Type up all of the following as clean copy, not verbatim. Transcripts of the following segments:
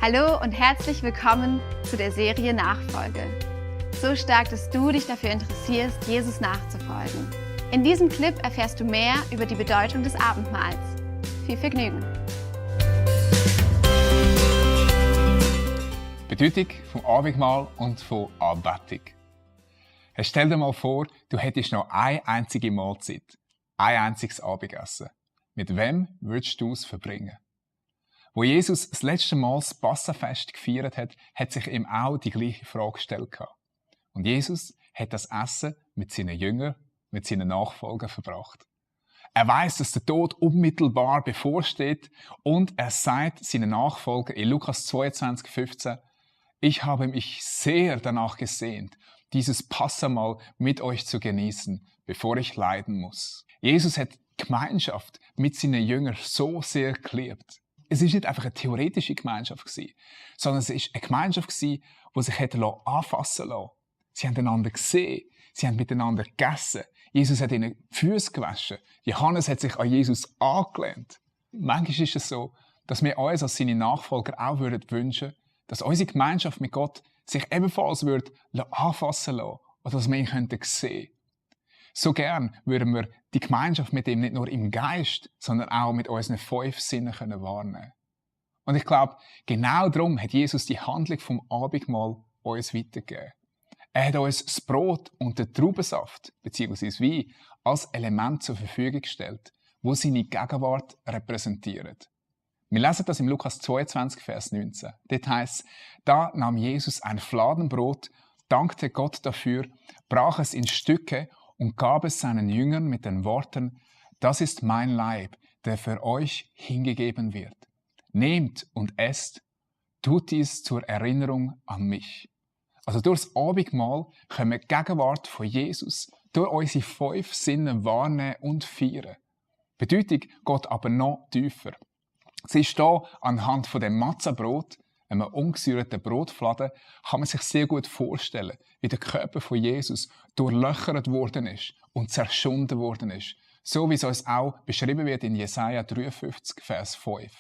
Hallo und herzlich willkommen zu der Serie Nachfolge. So stark, dass du dich dafür interessierst, Jesus nachzufolgen. In diesem Clip erfährst du mehr über die Bedeutung des Abendmahls. Viel Vergnügen! Bedeutung vom Abendmahl und von Anbetung. Stell dir mal vor, du hättest noch eine einzige Mahlzeit, ein einziges Abendessen. Mit wem würdest du es verbringen? Wo Jesus das letzte Mal das Passafest gefeiert hat, hat sich ihm auch die gleiche Frage gestellt. Und Jesus hat das Essen mit seinen Jüngern, mit seinen Nachfolgern verbracht. Er weiß, dass der Tod unmittelbar bevorsteht und er sagt seinen Nachfolgern in Lukas 22,15: Ich habe mich sehr danach gesehnt, dieses Passamahl mit euch zu genießen, bevor ich leiden muss. Jesus hat die Gemeinschaft mit seinen Jüngern so sehr geliebt. Es ist nicht einfach eine theoretische Gemeinschaft gewesen, sondern es ist eine Gemeinschaft gewesen, die sich anfassen lassen. Sie haben einander gesehen, sie haben miteinander gegessen. Jesus hat ihnen die Füße gewaschen. Johannes hat sich an Jesus angelehnt. Manchmal ist es so, dass wir uns als seine Nachfolger auch wünschen würden, dass unsere Gemeinschaft mit Gott sich ebenfalls anfassen lassen oder dass wir ihn sehen könnten. So gern würden wir die Gemeinschaft mit ihm nicht nur im Geist, sondern auch mit unseren 5 Sinnen wahrnehmen. Und ich glaube, genau darum hat Jesus die Handlung vom Abendmahl uns weitergegeben. Er hat uns das Brot und den Traubensaft bzw. Wein als Element zur Verfügung gestellt, wo seine Gegenwart repräsentiert. Wir lesen das im Lukas 22, Vers 19. Dort heisst es: Da nahm Jesus ein Fladenbrot, dankte Gott dafür, brach es in Stücke und gab es seinen Jüngern mit den Worten: Das ist mein Leib, der für euch hingegeben wird. Nehmt und esst, tut dies zur Erinnerung an mich. Also durch das Abendmahl können wir die Gegenwart von Jesus durch unsere 5 Sinne wahrnehmen und feiern. Die Bedeutung geht aber noch tiefer. Sie ist hier anhand von dem Matzenbrot, einem ungesäuerten Brotfladen, kann man sich sehr gut vorstellen, wie der Körper von Jesus durchlöchert worden ist und zerschunden worden ist. So wie es uns auch beschrieben wird in Jesaja 53, Vers 5.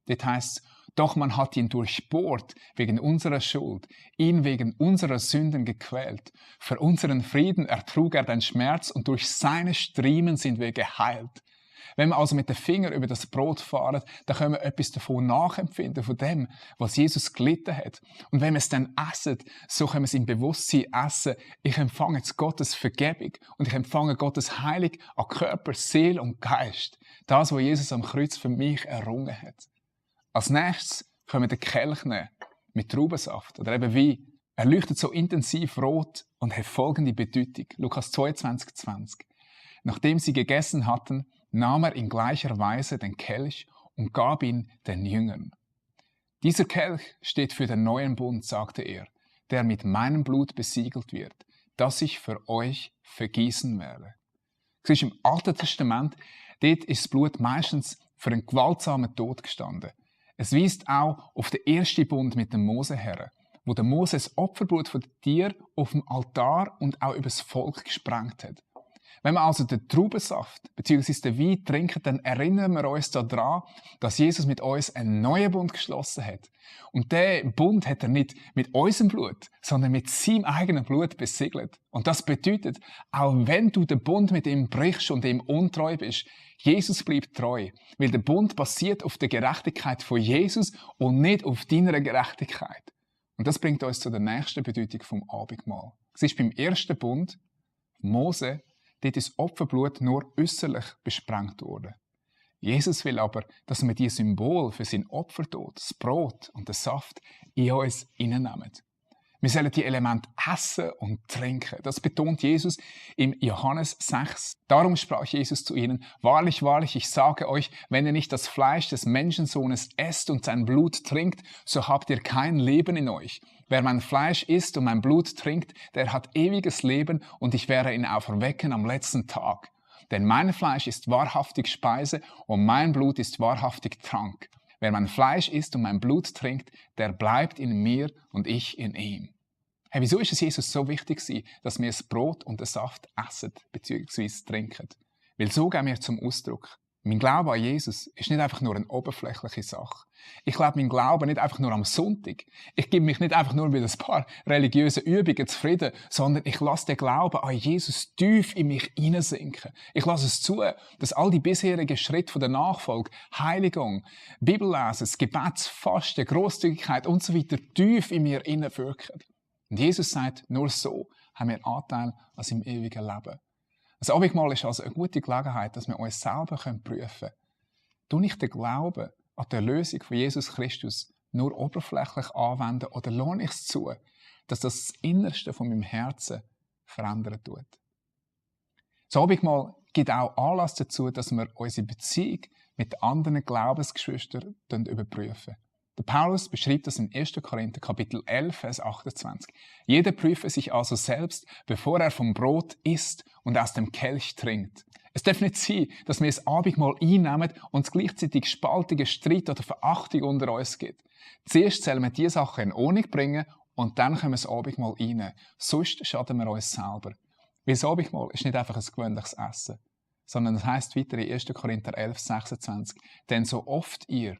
Dort heisst es: Doch man hat ihn durchbohrt wegen unserer Schuld, ihn wegen unserer Sünden gequält. Für unseren Frieden ertrug er den Schmerz und durch seine Striemen sind wir geheilt. Wenn wir also mit den Fingern über das Brot fahren, dann können wir etwas davon nachempfinden, von dem, was Jesus gelitten hat. Und wenn wir es dann essen, so können wir es im Bewusstsein essen: Ich empfange jetzt Gottes Vergebung und ich empfange Gottes Heilung an Körper, Seele und Geist. Das, was Jesus am Kreuz für mich errungen hat. Als nächstes können wir den Kelch nehmen, mit Traubensaft oder eben Wein. Er leuchtet so intensiv rot und hat folgende Bedeutung. Lukas 22, 20. Nachdem sie gegessen hatten, nahm er in gleicher Weise den Kelch und gab ihn den Jüngern. Dieser Kelch steht für den neuen Bund, sagte er, der mit meinem Blut besiegelt wird, das ich für euch vergießen werde. Siehst, im Alten Testament, dort ist das Blut meistens für einen gewaltsamen Tod gestanden. Es weist auch auf den ersten Bund mit dem Mose her, wo der Mose das Opferblut von den Tieren auf dem Altar und auch über das Volk gesprengt hat. Wenn wir also den Traubensaft bzw. den Wein trinken, dann erinnern wir uns daran, dass Jesus mit uns einen neuen Bund geschlossen hat. Und diesen Bund hat er nicht mit unserem Blut, sondern mit seinem eigenen Blut besiegelt. Und das bedeutet, auch wenn du den Bund mit ihm brichst und ihm untreu bist, Jesus bleibt treu, weil der Bund basiert auf der Gerechtigkeit von Jesus und nicht auf deiner Gerechtigkeit. Und das bringt uns zu der nächsten Bedeutung vom Abendmahl. Es ist beim ersten Bund, Mose, dort ist das Opferblut nur äußerlich besprengt worden. Jesus will aber, dass wir die Symbol für sein Opfertod, das Brot und den Saft, in uns hineinnehmen. Wir sollen die Elemente essen und trinken. Das betont Jesus im Johannes 6. Darum sprach Jesus zu ihnen: Wahrlich, wahrlich, ich sage euch, wenn ihr nicht das Fleisch des Menschensohnes esst und sein Blut trinkt, so habt ihr kein Leben in euch. Wer mein Fleisch isst und mein Blut trinkt, der hat ewiges Leben und ich werde ihn auferwecken am letzten Tag. Denn mein Fleisch ist wahrhaftig Speise und mein Blut ist wahrhaftig Trank. Wer mein Fleisch isst und mein Blut trinkt, der bleibt in mir und ich in ihm. Hey, wieso ist es Jesus so wichtig, dass wir das Brot und den Saft essen bzw. trinken? Weil so gehen wir zum Ausdruck, Mein Glaube an Jesus ist nicht einfach nur eine oberflächliche Sache. Ich lebe meinen Glauben nicht einfach nur am Sonntag. Ich gebe mich nicht einfach nur mit ein paar religiösen Übungen zufrieden, sondern ich lasse den Glauben an Jesus tief in mich hineinsinken. Ich lasse es zu, dass all die bisherigen Schritte der Nachfolge, Heiligung, Bibellesen, Gebets, Fasten, Grosszügigkeit und so weiter tief in mir hineinwirken. Und Jesus sagt, nur so haben wir Anteil an seinem ewigen Leben. Das Abendmahl ist also eine gute Gelegenheit, dass wir uns selber prüfen können. Tue ich den Glauben an die Erlösung von Jesus Christus nur oberflächlich anwenden oder lohne ich es zu, dass das Innerste von meinem Herzen verändern tut? Das Abendmahl gibt auch Anlass dazu, dass wir unsere Beziehung mit anderen Glaubensgeschwistern überprüfen. Der Paulus beschreibt das in 1. Korinther Kapitel 11, Vers 28. Jeder prüfe sich also selbst, bevor er vom Brot isst und aus dem Kelch trinkt. Es darf nicht sein, dass wir das Abendmahl einnehmen und es gleichzeitig spaltige Streit oder Verachtung unter uns gibt. Zuerst sollen wir diese Sachen in Ordnung bringen und dann können wir das Abendmahl einnehmen. Sonst schaden wir uns selber. Weil das Abendmahl ist nicht einfach ein gewöhnliches Essen, sondern es heisst weiter in 1. Korinther 11, 26. Denn so oft ihr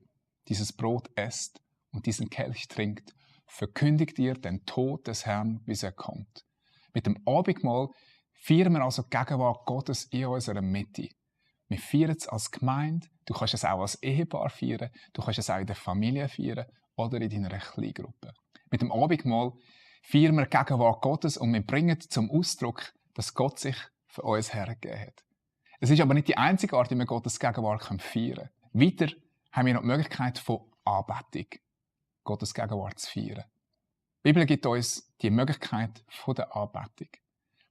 dieses Brot esst und diesen Kelch trinkt, verkündigt ihr den Tod des Herrn, bis er kommt. Mit dem Abendmahl feiern wir also die Gegenwart Gottes in unserer Mitte. Wir feiern es als Gemeinde, du kannst es auch als Ehepaar feiern, du kannst es auch in der Familie feiern oder in deiner Kleingruppe. Mit dem Abendmahl feiern wir die Gegenwart Gottes und wir bringen zum Ausdruck, dass Gott sich für uns hergegeben hat. Es ist aber nicht die einzige Art, wie wir Gottes Gegenwart feiern können. Weiter haben wir noch die Möglichkeit von Anbetung, Gottes Gegenwart zu feiern. Die Bibel gibt uns die Möglichkeit von der Anbetung.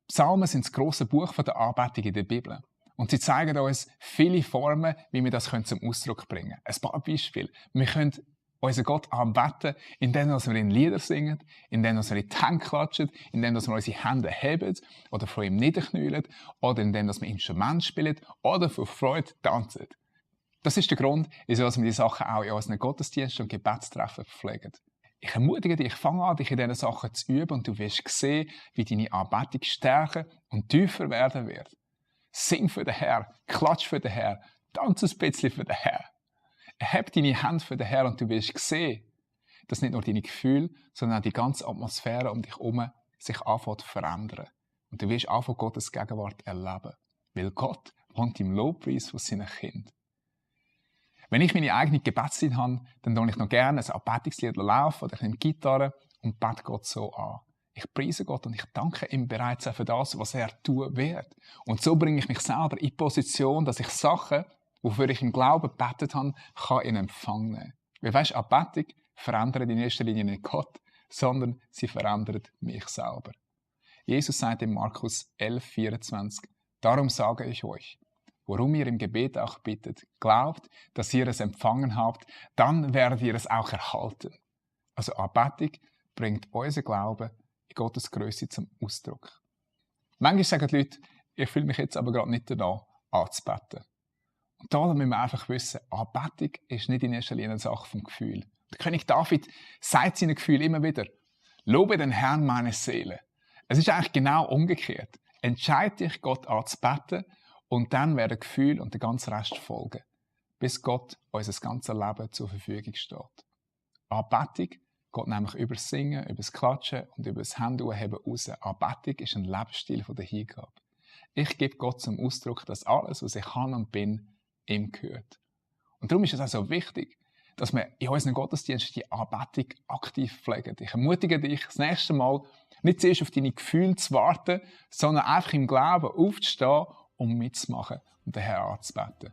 Psalmen sind das grosse Buch von der Anbetung in der Bibel. Und sie zeigen uns viele Formen, wie wir das zum Ausdruck bringen können. Ein paar Beispiele. Wir können unseren Gott anbeten, indem wir in Lieder singen, indem wir in die Hände klatschen, indem wir unsere Hände heben oder vor ihm niederknien oder indem wir Instrumente spielen oder vor Freude tanzen. Das ist der Grund, wieso wir diese Sachen auch in unseren Gottesdiensten und Gebetstreffen pflegen. Ich ermutige dich, fang an, dich in diesen Sachen zu üben und du wirst sehen, wie deine Anbetung stärker und tiefer werden wird. Sing für den Herrn, klatsch für den Herrn, tanz ein bisschen für den Herrn. Erhebe deine Hände für den Herrn und du wirst sehen, dass nicht nur deine Gefühle, sondern auch die ganze Atmosphäre um dich herum sich anfängt zu verändern. Und du wirst anfangen, Gottes Gegenwart erleben. Weil Gott wohnt im Lobpreis von seinen Kindern. Wenn ich meine eigene Gebetszeit habe, dann tue ich noch gerne ein Anbetungslied laufen oder eine Gitarre und bete Gott so an. Ich preise Gott und ich danke ihm bereits auch für das, was er tun wird. Und so bringe ich mich selber in die Position, dass ich Sachen, wofür ich im Glauben gebetet habe, kann in Empfang nehmen. Weil weisst, Anbetung verändert in erster Linie nicht Gott, sondern sie verändert mich selber. Jesus sagt in Markus 11, 24, darum sage ich euch, worum ihr im Gebet auch bittet, glaubt, dass ihr es empfangen habt, dann werdet ihr es auch erhalten. Also Anbetung bringt unser Glauben in Gottes Größe zum Ausdruck. Manchmal sagen die Leute, ich fühle mich jetzt aber gerade nicht danach, anzubeten. Und da müssen wir einfach wissen, Anbetung ist nicht in erster Linie eine Sache vom Gefühl. Der König David sagt seinen Gefühl immer wieder, lobe den Herrn meine Seele. Es ist eigentlich genau umgekehrt. Entscheide dich, Gott anzubeten, und dann werden Gefühle und der ganze Rest folgen, bis Gott unser ganzes Leben zur Verfügung steht. Anbetung geht nämlich über das Singen, über das Klatschen und über das Händeanheben raus. Anbetung ist ein Lebensstil der Hingabe. Ich gebe Gott zum Ausdruck, dass alles, was ich kann und bin, ihm gehört. Und darum ist es auch so wichtig, dass wir in unseren Gottesdiensten die Anbetung aktiv pflegen. Ich ermutige dich, das nächste Mal nicht zuerst auf deine Gefühle zu warten, sondern einfach im Glauben aufzustehen, um mitzumachen und den Herrn anzubeten.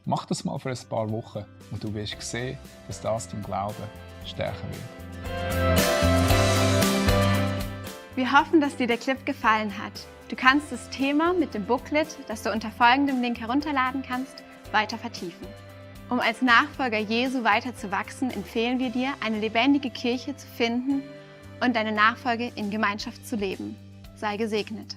Mach das mal für ein paar Wochen und du wirst sehen, dass das dein Glauben stärker wird. Wir hoffen, dass dir der Clip gefallen hat. Du kannst das Thema mit dem Booklet, das du unter folgendem Link herunterladen kannst, weiter vertiefen. Um als Nachfolger Jesu weiter zu wachsen, empfehlen wir dir, eine lebendige Kirche zu finden und deine Nachfolge in Gemeinschaft zu leben. Sei gesegnet.